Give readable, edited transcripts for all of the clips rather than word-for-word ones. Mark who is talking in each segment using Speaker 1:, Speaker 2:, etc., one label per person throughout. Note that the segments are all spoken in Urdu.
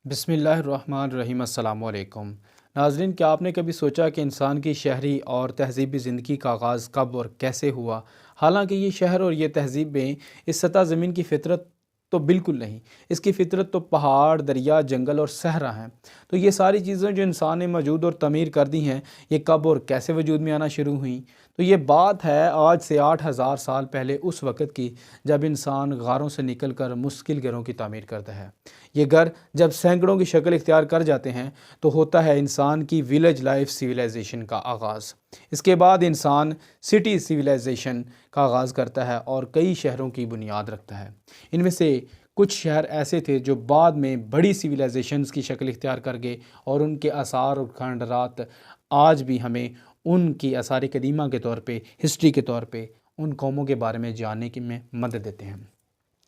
Speaker 1: بسم اللہ الرحمن الرحیم۔ السلام علیکم ناظرین، کیا آپ نے کبھی سوچا کہ انسان کی شہری اور تہذیبی زندگی کا آغاز کب اور کیسے ہوا؟ حالانکہ یہ شہر اور یہ تہذیبیں اس سطح زمین کی فطرت تو بالکل نہیں، اس کی فطرت تو پہاڑ، دریا، جنگل اور صحرا ہیں۔ تو یہ ساری چیزیں جو انسان نے موجود اور تعمیر کر دی ہیں، یہ کب اور کیسے وجود میں آنا شروع ہوئیں؟ تو یہ بات ہے آج سے 8,000 سال پہلے اس وقت کی، جب انسان غاروں سے نکل کر مستقل گھروں کی تعمیر کرتا ہے۔ یہ گھر جب سینکڑوں کی شکل اختیار کر جاتے ہیں تو ہوتا ہے انسان کی ویلیج لائف سویلائزیشن کا آغاز۔ اس کے بعد انسان سٹی سویلائزیشن کا آغاز کرتا ہے اور کئی شہروں کی بنیاد رکھتا ہے۔ ان میں سے کچھ شہر ایسے تھے جو بعد میں بڑی سویلائزیشنز کی شکل اختیار کر گئے، اور ان کے آثار اور کھنڈرات آج بھی ہمیں ان کی آثار قدیمہ کے طور پہ، ہسٹری کے طور پہ ان قوموں کے بارے میں جاننے کی میں مدد دیتے ہیں۔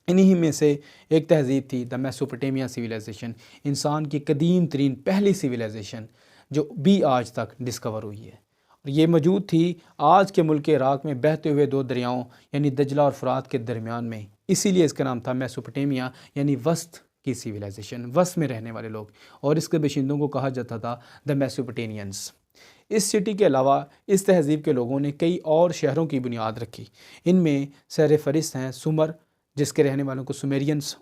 Speaker 1: انہی میں سے ایک تہذیب تھی دا میسوپوٹیمیا سویلائزیشن، انسان کی قدیم ترین پہلی سویلائزیشن جو بھی آج تک ڈسکور ہوئی ہے۔ اور یہ موجود تھی آج کے ملک عراق میں بہتے ہوئے دو دریاؤں یعنی دجلہ اور فرات کے درمیان میں، اسی لیے اس کا نام تھا میسوپوٹیمیا، یعنی وسط کی سویلائزیشن، وسط میں رہنے والے لوگ، اور اس کے باشندوں کو کہا جاتا تھا دا میسوپوٹیمینز۔ اس سٹی کے علاوہ اس تہذیب کے لوگوں نے کئی اور شہروں کی بنیاد رکھی۔ ان میں سر فہرست ہیں سمر، جس کے رہنے والوں کو سومیرینز،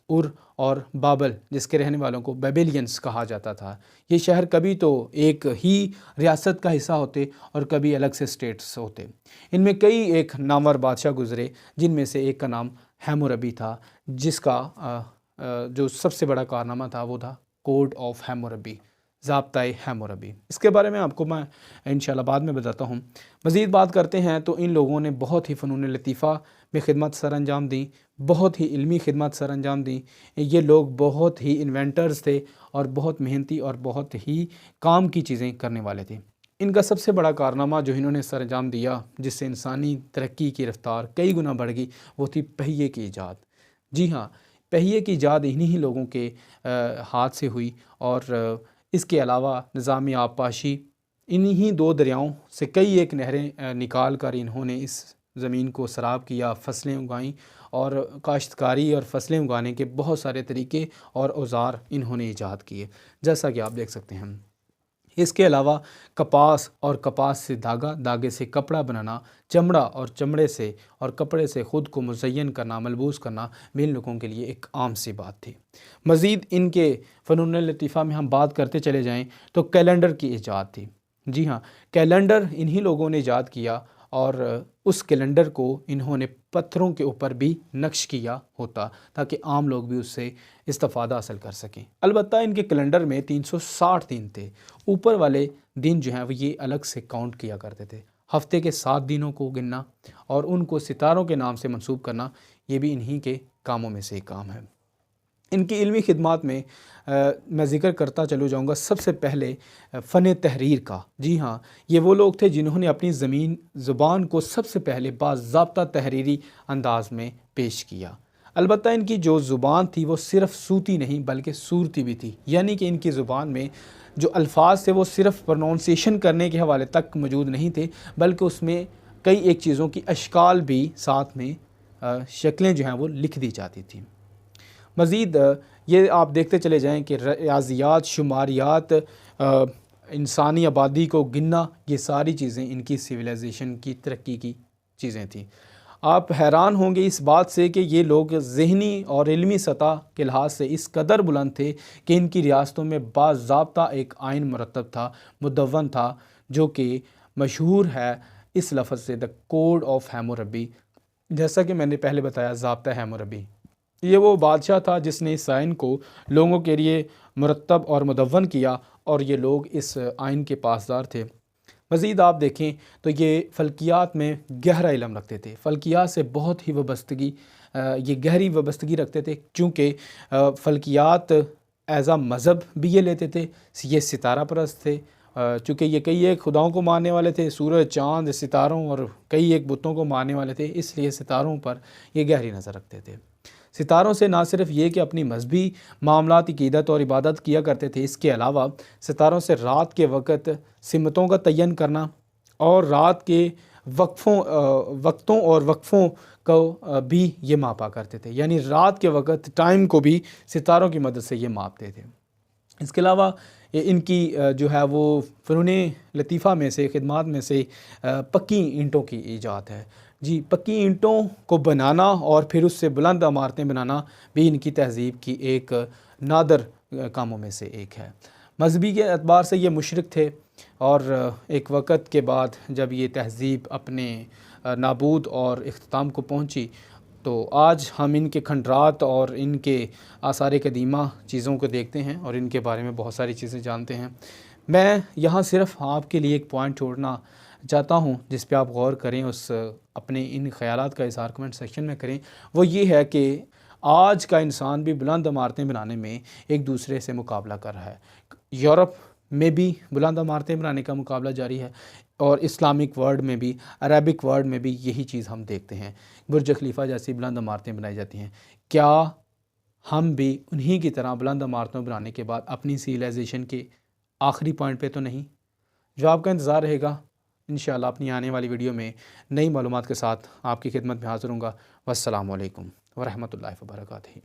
Speaker 1: اور بابل، جس کے رہنے والوں کو بیبیلینز کہا جاتا تھا۔ یہ شہر کبھی تو ایک ہی ریاست کا حصہ ہوتے اور کبھی الگ سے اسٹیٹس ہوتے۔ ان میں کئی ایک نامور بادشاہ گزرے، جن میں سے ایک کا نام ہیموربی تھا، جس کا جو سب سے بڑا کارنامہ تھا وہ تھا کوڈ آف ہیموربی، ضابطۂ ہیموربی۔ اس کے بارے میں آپ کو میں انشاءاللہ بعد میں بتاتا ہوں۔ مزید بات کرتے ہیں تو ان لوگوں نے بہت ہی فنون لطیفہ میں خدمت سر انجام دیں، بہت ہی علمی خدمات سر انجام دیں۔ یہ لوگ بہت ہی انوینٹرز تھے اور بہت محنتی اور بہت ہی کام کی چیزیں کرنے والے تھے۔ ان کا سب سے بڑا کارنامہ جو انہوں نے سر انجام دیا، جس سے انسانی ترقی کی رفتار کئی گنا بڑھ گئی، وہ تھی پہیے کی ایجاد۔ جی ہاں، پہیے کی ایجاد انہی لوگوں کے ہاتھ سے ہوئی، اور اس کے علاوہ نظام آبپاشی، انہی دو دریاؤں سے کئی ایک نہریں نکال کر انہوں نے اس زمین کو سراب کیا، فصلیں اگائیں، اور کاشتکاری اور فصلیں اگانے کے بہت سارے طریقے اور اوزار انہوں نے ایجاد کیے، جیسا کہ آپ دیکھ سکتے ہیں۔ اس کے علاوہ کپاس، اور کپاس سے دھاگا، دھاگے سے کپڑا بنانا، چمڑا، اور چمڑے سے اور کپڑے سے خود کو مزین کرنا، ملبوس کرنا بھی ان لوگوں کے لیے ایک عام سی بات تھی۔ مزید ان کے فنون لطیفہ میں ہم بات کرتے چلے جائیں تو کیلنڈر کی ایجاد تھی۔ جی ہاں، کیلنڈر انہی لوگوں نے ایجاد کیا، اور اس کیلنڈر کو انہوں نے پتھروں کے اوپر بھی نقش کیا ہوتا تاکہ عام لوگ بھی اس سے استفادہ حاصل کر سکیں۔ البتہ ان کے کیلنڈر میں 360 دن تھے۔ اوپر والے دن جو ہیں وہ یہ الگ سے کاؤنٹ کیا کرتے تھے۔ ہفتے کے 7 دنوں کو گننا اور ان کو ستاروں کے نام سے منسوب کرنا، یہ بھی انہی کے کاموں میں سے ایک کام ہے۔ ان کی علمی خدمات میں میں ذکر کرتا چلو جاؤں گا سب سے پہلے فن تحریر کا۔ جی ہاں، یہ وہ لوگ تھے جنہوں نے اپنی زبان کو سب سے پہلے باضابطہ تحریری انداز میں پیش کیا۔ البتہ ان کی جو زبان تھی وہ صرف صوتی نہیں بلکہ صورتی بھی تھی، یعنی کہ ان کی زبان میں جو الفاظ تھے وہ صرف پروننسیشن کرنے کے حوالے تک موجود نہیں تھے، بلکہ اس میں کئی ایک چیزوں کی اشکال بھی ساتھ میں، شکلیں جو ہیں وہ لکھ دی جاتی تھیں۔ مزید یہ آپ دیکھتے چلے جائیں کہ ریاضیات، شماریات، انسانی آبادی کو گننا، یہ ساری چیزیں ان کی سویلائزیشن کی ترقی کی چیزیں تھیں۔ آپ حیران ہوں گے اس بات سے کہ یہ لوگ ذہنی اور علمی سطح کے لحاظ سے اس قدر بلند تھے کہ ان کی ریاستوں میں باضابطہ ایک آئین مرتب تھا، مدون تھا، جو کہ مشہور ہے اس لفظ سے، دا کوڈ آف ہیموربی۔ جیسا کہ میں نے پہلے بتایا، ضابطہ ہیموربی، یہ وہ بادشاہ تھا جس نے اس آئین کو لوگوں کے لیے مرتب اور مدون کیا، اور یہ لوگ اس آئین کے پاسدار تھے۔ مزید آپ دیکھیں تو یہ فلکیات میں گہرا علم رکھتے تھے، فلکیات سے بہت ہی وابستگی، یہ گہری وابستگی رکھتے تھے، چونکہ فلکیات ایز اے مذہب بھی یہ لیتے تھے۔ یہ ستارہ پرست تھے، چونکہ یہ کئی ایک خداؤں کو ماننے والے تھے، سورج، چاند، ستاروں اور کئی ایک بتوں کو ماننے والے تھے، اس لیے ستاروں پر یہ گہری نظر رکھتے تھے۔ ستاروں سے نہ صرف یہ کہ اپنی مذہبی معاملات، عقیدت اور عبادت کیا کرتے تھے، اس کے علاوہ ستاروں سے رات کے وقت سمتوں کا تعین کرنا، اور رات کے وقتوں اور وقفوں کو بھی یہ ماپا کرتے تھے، یعنی رات کے وقت ٹائم کو بھی ستاروں کی مدد سے یہ ماپتے تھے۔ اس کے علاوہ ان کی جو ہے وہ فنون لطیفہ میں سے خدمات میں سے پکی اینٹوں کی ایجاد ہے۔ جی، پکی اینٹوں کو بنانا اور پھر اس سے بلند عمارتیں بنانا بھی ان کی تہذیب کی ایک نادر کاموں میں سے ایک ہے۔ مذہبی کے اعتبار سے یہ مشرک تھے، اور ایک وقت کے بعد جب یہ تہذیب اپنے نابود اور اختتام کو پہنچی تو آج ہم ان کے کھنڈرات اور ان کے آثار قدیمہ چیزوں کو دیکھتے ہیں اور ان کے بارے میں بہت ساری چیزیں جانتے ہیں۔ میں یہاں صرف آپ کے لیے ایک پوائنٹ چھوڑنا چاہتا ہوں جس پہ آپ غور کریں، اس اپنے ان خیالات کا اظہار کمنٹ سیکشن میں کریں۔ وہ یہ ہے کہ آج کا انسان بھی بلند عمارتیں بنانے میں ایک دوسرے سے مقابلہ کر رہا ہے۔ یورپ میں بھی بلند عمارتیں بنانے کا مقابلہ جاری ہے، اور اسلامک ورلڈ میں بھی، عربک ورلڈ میں بھی یہی چیز ہم دیکھتے ہیں۔ برج خلیفہ جیسی بلند عمارتیں بنائی جاتی ہیں۔ کیا ہم بھی انہی کی طرح بلند عمارتوں بنانے کے بعد اپنی سیویلائزیشن کے آخری پوائنٹ پہ تو نہیں؟ جواب کا انتظار رہے گا۔ انشاءاللہ اپنی آنے والی ویڈیو میں نئی معلومات کے ساتھ آپ کی خدمت میں حاضر ہوں گا۔ والسلام علیکم ورحمۃ اللہ وبرکاتہ۔